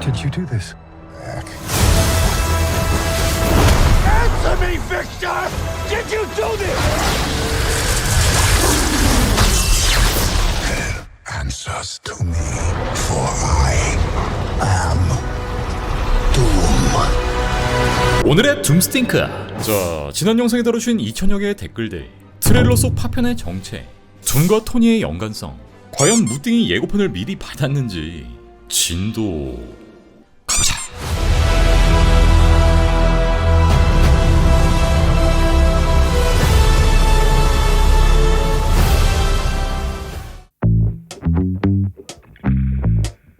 did you do this? Answer me, Victor! Did you do this? Answers to me, for I am Doom. 오늘의 둠스팅크. 자, 지난 영상에 다루신 2000여 개의 댓글들, 트레일러 속 파편의 정체, 둠과 토니의 연관성, 과연 무띵이 예고편을 미리 받았는지, 진도 가보자.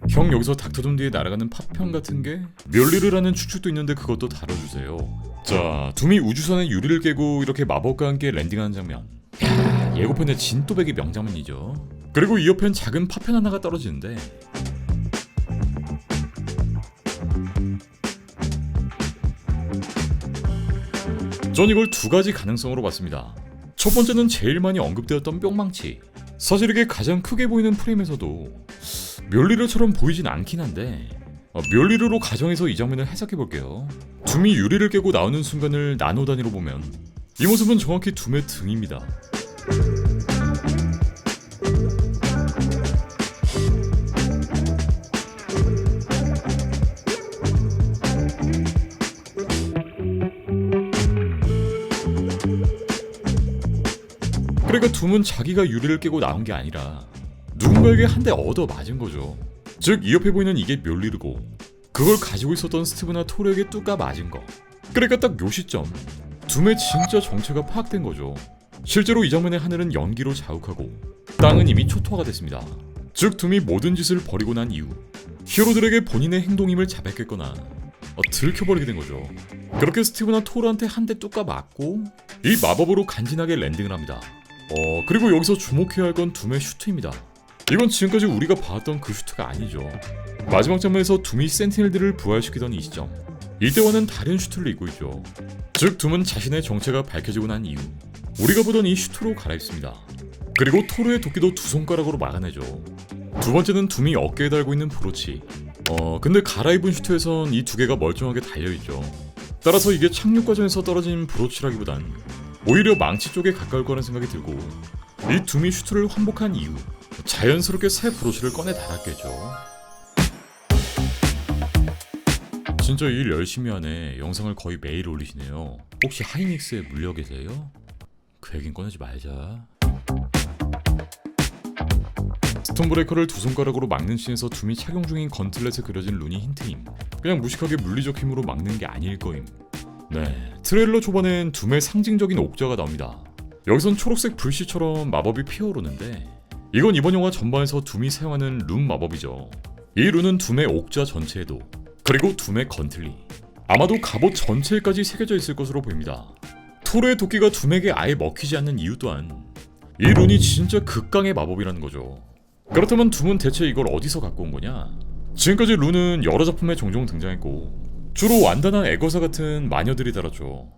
형, 여기서 닥터둠 뒤에 날아가는 파편 같은 게 멸리르라는 추측도 있는데 그것도 다뤄주세요. 자, 둠이 우주선의 유리를 깨고 이렇게 마법과 함께 랜딩하는 장면, 야, 예고편의 진또배기 명장면이죠. 그리고 이 옆엔 작은 파편 하나가 떨어지는데, 전 이걸 두 가지 가능성으로 봤습니다. 첫 번째는 제일 많이 언급되었던 뿅망치. 사실 이게 가장 크게 보이는 프레임에서도 멸리르처럼 보이진 않긴 한데, 멸리르로 가정해서 이 장면을 해석해볼게요. 둠이 유리를 깨고 나오는 순간을 나노 단위로 보면 이 모습은 정확히 둠의 등입니다. 그러니까 둠은 자기가 유리를 깨고 나온 게 아니라 누군가에게 한 대 얻어 맞은 거죠. 즉, 이 옆에 보이는 이게 멸리르고 그걸 가지고 있었던 스티브나 토르에게 뚜까 맞은 거. 그러니까 딱 요 시점 둠의 진짜 정체가 파악된 거죠. 실제로 이 장면의 하늘은 연기로 자욱하고 땅은 이미 초토화가 됐습니다. 즉, 둠이 모든 짓을 버리고 난 이후 히어로들에게 본인의 행동임을 자백했거나 들켜버리게 된 거죠. 그렇게 스티브나 토르한테 한 대 뚜까 맞고 이 마법으로 간지나게 랜딩을 합니다. 그리고 여기서 주목해야 할 건 둠의 슈트입니다. 이건 지금까지 우리가 봐왔던 그 슈트가 아니죠. 마지막 장면에서 둠이 센티넬들을 부활시키던 이 시점, 이때와는 다른 슈트를 입고 있죠. 즉, 둠은 자신의 정체가 밝혀지고 난 이후 우리가 보던 이 슈트로 갈아입습니다. 그리고 토르의 도끼도 두 손가락으로 막아내죠. 두 번째는 둠이 어깨에 달고 있는 브로치. 근데 갈아입은 슈트에선 이 두 개가 멀쩡하게 달려있죠. 따라서 이게 착륙 과정에서 떨어진 브로치라기보단 오히려 망치 쪽에 가까울 거라는 생각이 들고, 이 둠이 슈트를 환복한 이후 자연스럽게 새 브로치를 꺼내 달았겠죠. 진짜 일 열심히 하네. 영상을 거의 매일 올리시네요. 혹시 하이닉스에 물려 계세요? 그 얘긴 꺼내지 말자. 스톤브레이커를 두 손가락으로 막는 씬에서 둠이 착용 중인 건틀렛에 그려진 룬이 힌트임. 그냥 무식하게 물리적 힘으로 막는 게 아닐 거임. 네, 트레일러 초반엔 둠의 상징적인 옥자가 나옵니다. 여기선 초록색 불씨처럼 마법이 피어오르는데, 이건 이번 영화 전반에서 둠이 사용하는 룬 마법이죠. 이 룬은 둠의 옥자 전체에도, 그리고 둠의 건틀리, 아마도 갑옷 전체에까지 새겨져 있을 것으로 보입니다. 토르의 도끼가 둠에게 아예 먹히지 않는 이유 또한 이 룬이 진짜 극강의 마법이라는 거죠. 그렇다면 둠은 대체 이걸 어디서 갖고 온 거냐? 지금까지 룬은 여러 작품에 종종 등장했고 주로 완다나 에거사 같은 마녀들이 달았죠.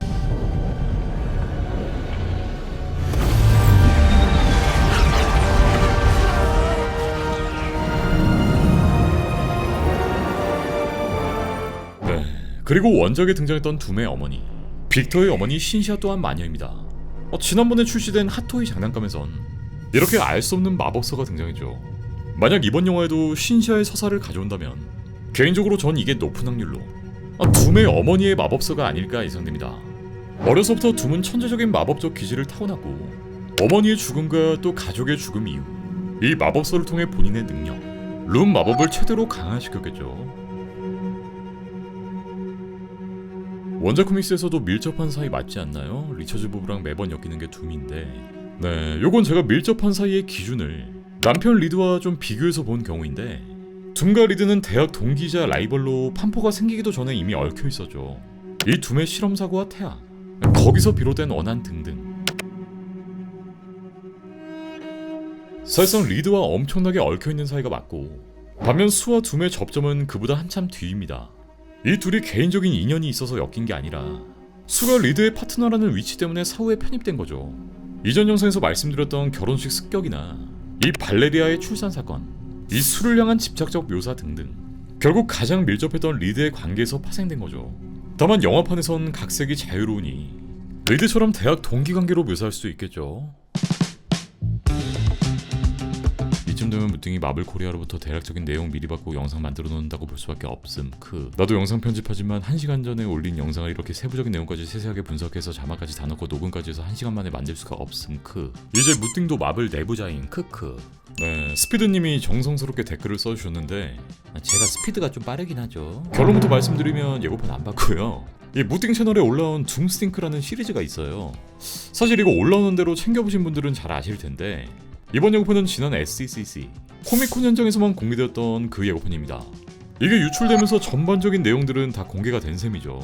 네, 그리고 원작에 등장했던 둠의 어머니, 빅터의 어머니 신시아 또한 마녀입니다. 지난번에 출시된 핫토이 장난감에선 이렇게 알 수 없는 마법서가 등장했죠. 만약 이번 영화에도 신시아의 서사를 가져온다면 개인적으로 전 이게 높은 확률로 둠의 어머니의 마법서가 아닐까 예상됩니다. 어려서부터 둠은 천재적인 마법적 기질을 타고났고, 어머니의 죽음과 또 가족의 죽음 이후 이 마법서를 통해 본인의 능력, 룬 마법을 최대로 강화시켰겠죠. 원작 코믹스에서도 밀접한 사이 맞지 않나요? 리처즈 부부랑 매번 엮이는 게 둠인데, 네, 요건 제가 밀접한 사이의 기준을 남편 리드와 좀 비교해서 본 경우인데, 둠과 리드는 대학 동기이자 라이벌로 판포가 생기기도 전에 이미 얽혀 있었죠. 이 둠의 실험 사고와 태아, 거기서 비롯된 원한 등등. 사실상 리드와 엄청나게 얽혀 있는 사이가 맞고, 반면 수와 둠의 접점은 그보다 한참 뒤입니다. 이 둘이 개인적인 인연이 있어서 엮인 게 아니라 수가 리드의 파트너라는 위치 때문에 사후에 편입된 거죠. 이전 영상에서 말씀드렸던 결혼식 습격이나 이 발레리아의 출산 사건, 이 수를 향한 집착적 묘사 등등 결국 가장 밀접했던 리드의 관계에서 파생된 거죠. 다만 영화판에선 각색이 자유로우니 리드처럼 대학 동기관계로 묘사할 수도 있겠죠. 이쯤 되면 무등이 마블 코리아로부터 대략적인 내용 미리 받고 영상 만들어 놓는다고 볼 수밖에 없음. 나도 영상 편집하지만 1시간 전에 올린 영상을 이렇게 세부적인 내용까지 세세하게 분석해서 자막까지 다 넣고 녹음까지 해서 1시간 만에 만들 수가 없음. 이제 무등도 마블 내부자인. 네, 스피드님이 정성스럽게 댓글을 써주셨는데 제가 스피드가 좀 빠르긴 하죠. 결론부터 말씀드리면 예고편 안 봤고요. 이 무띵 채널에 올라온 둠스팅크라는 시리즈가 있어요. 사실 이거 올라오는 대로 챙겨보신 분들은 잘 아실 텐데 이번 예고편은 지난 SCCC 코미콘 현장에서만 공개되었던 그 예고편입니다. 이게 유출되면서 전반적인 내용들은 다 공개가 된 셈이죠.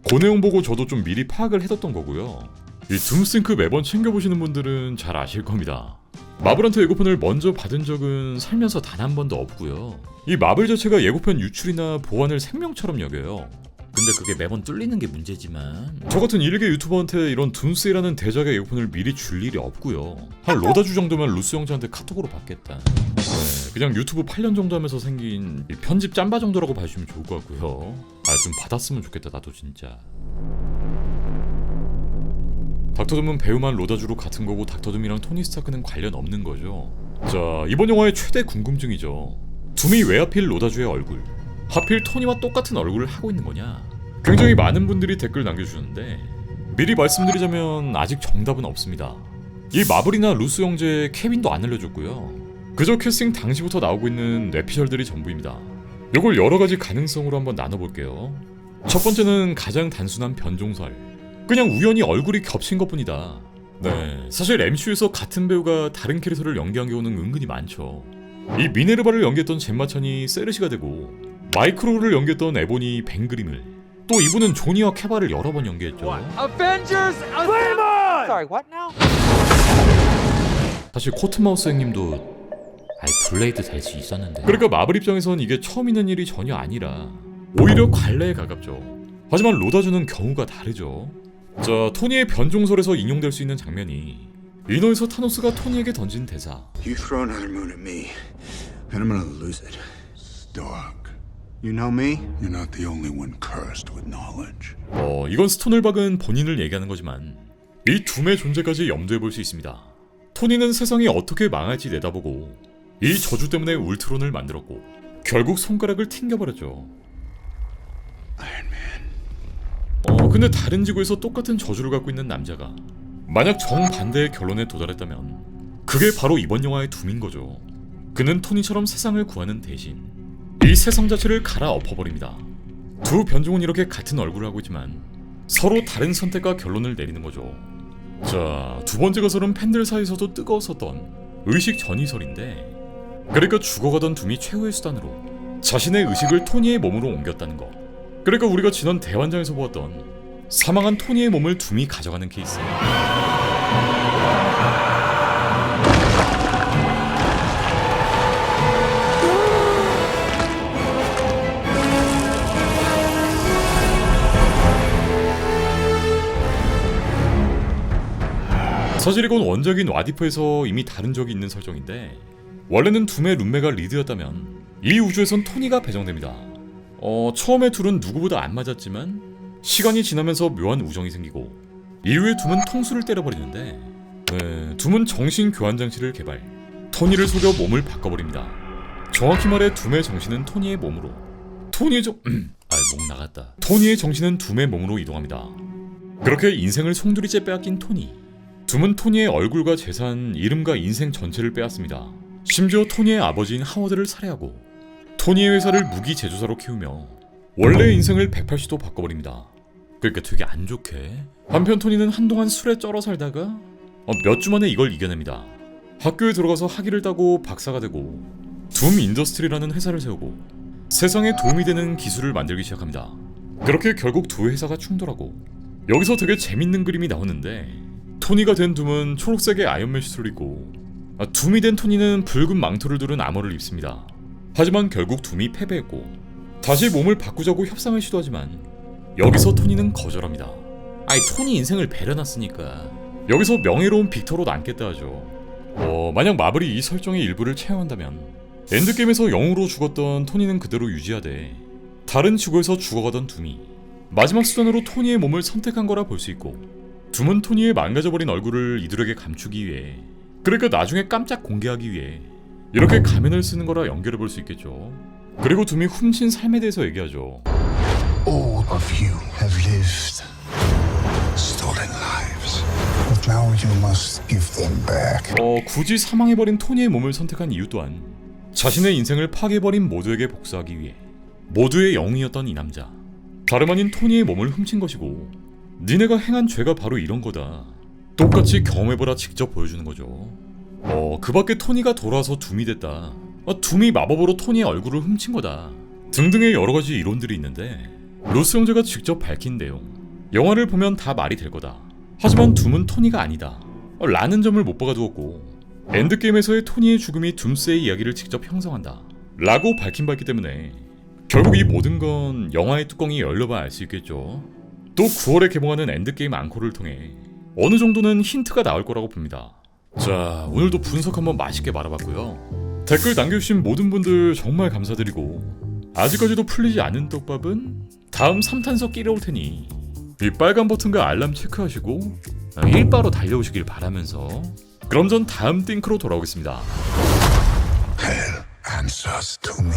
그 내용 보고 저도 좀 미리 파악을 해뒀던 거고요. 이 둠스팅크 매번 챙겨보시는 분들은 잘 아실 겁니다. 마블한테 예고편을 먼저 받은 적은 살면서 단 한 번도 없고요. 이 마블 자체가 예고편 유출이나 보안을 생명처럼 여겨요. 근데 그게 매번 뚫리는 게 문제지만 저 같은 일개 유튜버한테 이런 둠스이라는 대작의 예고편을 미리 줄 일이 없고요. 한 로다주 정도면 루스 형제한테 카톡으로 받겠다. 네, 그냥 유튜브 8년 정도 하면서 생긴 편집 짬바 정도라고 봐주시면 좋을 것 같고요. 좀 받았으면 좋겠다 나도 진짜. 닥터둠은 배우만 로다주로 같은 거고 닥터둠이랑 토니 스타크는 관련 없는 거죠. 자, 이번 영화의 최대 궁금증이죠. 둠이 왜 하필 로다주의 얼굴, 하필 토니와 똑같은 얼굴을 하고 있는 거냐? 굉장히 많은 분들이 댓글 남겨주셨는데 미리 말씀드리자면 아직 정답은 없습니다. 이 마블이나 루스 형제 케빈도 안 알려줬고요. 그저 캐스팅 당시부터 나오고 있는 뇌피셜들이 전부입니다. 이걸 여러가지 가능성으로 한번 나눠볼게요. 첫 번째는 가장 단순한 변종설, 그냥 우연히 얼굴이 겹친 것뿐이다. 네, 사실 MCU에서 같은 배우가 다른 캐릭터를 연기한 경우는 은근히 많죠. 이 미네르바를 연기했던 젬마 찬이 세르시가 되고 마이크로를 연기했던 에보니 뱅그림을, 또 이분은 조니와 케바를 여러 번 연기했죠. Avengers Assemble! Sorry, what now? 사실 코트마우스 형님도 블레이드 될 수 있었는데. 그러니까 마블 입장에선 이게 처음 있는 일이 전혀 아니라 오히려 관례에 가깝죠. 하지만 로다주는 경우가 다르죠. 자, 토니의 변종설에서 인용될 수 있는 장면이 인어에서 타노스가 토니에게 던진 대사. You throw another moon at me, and I'm gonna lose it. Stark. You know me? You're not the only one cursed with knowledge. 이건 스톤을 박은 본인을 얘기하는 거지만 이 둠의 존재까지 염두해 볼 수 있습니다. 토니는 세상이 어떻게 망할지 내다보고 이 저주 때문에 울트론을 만들었고 결국 손가락을 튕겨버렸죠. 근데 다른 지구에서 똑같은 저주를 갖고 있는 남자가 만약 정반대의 결론에 도달했다면 그게 바로 이번 영화의 둠인 거죠. 그는 토니처럼 세상을 구하는 대신 이 세상 자체를 갈아엎어버립니다. 두 변종은 이렇게 같은 얼굴을 하고 있지만 서로 다른 선택과 결론을 내리는 거죠. 자, 두 번째 가설은 팬들 사이에서도 뜨거웠었던 의식 전이설인데, 그러니까 죽어가던 둠이 최후의 수단으로 자신의 의식을 토니의 몸으로 옮겼다는 거. 그러니까 우리가 지난 대환장에서 보았던 사망한 토니의 몸을 둠이 가져가는 케이스. 사실 이건 원작인 와디프에서 이미 다른 적이 있는 설정인데, 원래는 둠의 룸메가 리드였다면 이 우주에선 토니가 배정됩니다. 처음에 둘은 누구보다 안 맞았지만 시간이 지나면서 묘한 우정이 생기고 이후에 둠은 통수를 때려버리는데, 둠은 정신 교환 장치를 개발, 토니를 속여 몸을 바꿔버립니다. 정확히 말해 둠의 정신은 토니의 몸으로, 목 나갔다. 토니의 정신은 둠의 몸으로 이동합니다. 그렇게 인생을 송두리째 빼앗긴 토니. 둠은 토니의 얼굴과 재산, 이름과 인생 전체를 빼앗습니다. 심지어 토니의 아버지인 하워드를 살해하고 토니의 회사를 무기 제조사로 키우며 원래의 인생을 180도 바꿔버립니다. 그러니까 되게 안 좋게. 한편 토니는 한동안 술에 쩔어 살다가 몇 주 만에 이걸 이겨냅니다. 학교에 들어가서 학위를 따고 박사가 되고 둠 인더스트리라는 회사를 세우고 세상에 도움이 되는 기술을 만들기 시작합니다. 그렇게 결국 두 회사가 충돌하고, 여기서 되게 재밌는 그림이 나오는데, 토니가 된 둠은 초록색의 아이언맨 슈트를 입고 둠이 된 토니는 붉은 망토를 두른 아머를 입습니다. 하지만 결국 둠이 패배했고 다시 몸을 바꾸자고 협상을 시도하지만 여기서 토니는 거절합니다. 토니 인생을 배려놨으니까 여기서 명예로운 빅터로 남겠다 하죠. 만약 마블이 이 설정의 일부를 채용한다면 엔드게임에서 영웅으로 죽었던 토니는 그대로 유지하되 다른 지구에서 죽어가던 둠이 마지막 수단으로 토니의 몸을 선택한 거라 볼 수 있고, 둠은 토니의 망가져버린 얼굴을 이들에게 감추기 위해, 그러니까 나중에 깜짝 공개하기 위해 이렇게 가면을 쓰는 거라 연결해 볼 수 있겠죠. 그리고 둠이 훔친 삶에 대해서 얘기하죠. All of you have lived stolen lives. But now you must give them back. 굳이 사망해버린 토니의 몸을 선택한 이유 또한 자신의 인생을 파괴해버린 모두에게 복수하기 위해 모두의 영웅이었던 이 남자, 다름 아닌 토니의 몸을 훔친 것이고, 니네가 행한 죄가 바로 이런 거다, 똑같이 경험해보라 직접 보여주는 거죠. 그 밖에 토니가 돌아와서 둠이 됐다, 둠이 마법으로 토니의 얼굴을 훔친 거다 등등의 여러가지 이론들이 있는데, 로스 형제가 직접 밝힌 내용, 영화를 보면 다 말이 될 거다. 하지만 둠은 토니가 아니다 라는 점을 못 박아두었고, 엔드게임에서의 토니의 죽음이 둠스의 이야기를 직접 형성한다 라고 밝힌 바 있기 때문에 결국 이 모든 건 영화의 뚜껑이 열려봐 알 수 있겠죠. 또 9월에 개봉하는 엔드게임 앙코를 통해 어느 정도는 힌트가 나올 거라고 봅니다. 자, 오늘도 분석 한번 맛있게 말아봤고요. 댓글 남겨주신 모든 분들 정말 감사드리고, 아직까지도 풀리지 않은 떡밥은 다음 3탄석 끼려올 테니 이 빨간 버튼과 알람 체크하시고 일바로 달려오시길 바라면서, 그럼 전 다음 띵크로 돌아오겠습니다. Hell answers to me.